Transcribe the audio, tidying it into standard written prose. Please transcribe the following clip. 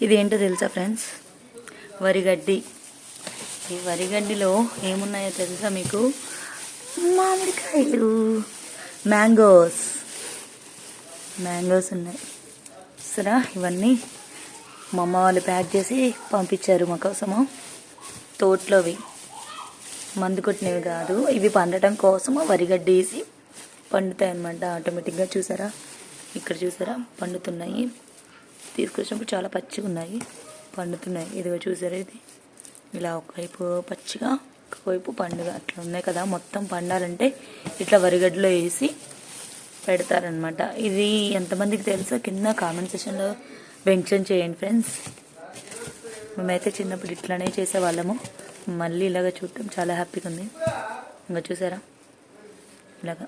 ఇది ఏంటో తెలుసా ఫ్రెండ్స్? వరిగడ్డి. ఈ వరిగడ్డిలో ఏమున్నాయో తెలుసా మీకు? మామిడికాయలు, మ్యాంగోస్ ఉన్నాయి. సరే, ఇవన్నీ మా అమ్మ వాళ్ళు ప్యాక్ చేసి పంపించారు మా కోసము. తోటలోవి, మందు కొట్టినవి కాదు, ఇవి పండటం కోసము వరిగడ్డి వేసి పండుతాయి అన్నమాట ఆటోమేటిక్గా. చూసారా, ఇక్కడ చూసారా పండుతున్నాయి. తీసుకొచ్చినప్పుడు చాలా పచ్చిగా ఉన్నాయి, పండుతున్నాయి. ఇదిగో చూసారా, ఇది ఇలా ఒకవైపు పచ్చిగా ఒకవైపు పండుగ అట్లా ఉన్నాయి కదా. మొత్తం పండాలంటే ఇట్లా వరిగడ్డలో వేసి పెడతారనమాట. ఇది ఎంతమందికి తెలుసో కింద కామెంట్ సెక్షన్లో మెన్షన్ చేయండి ఫ్రెండ్స్. మేమైతే చిన్నప్పుడు ఇట్లానే చేసేవాళ్ళము. మళ్ళీ ఇలాగ చూడటం చాలా హ్యాపీగా ఉంది. ఇంకా చూసారా ఇలాగా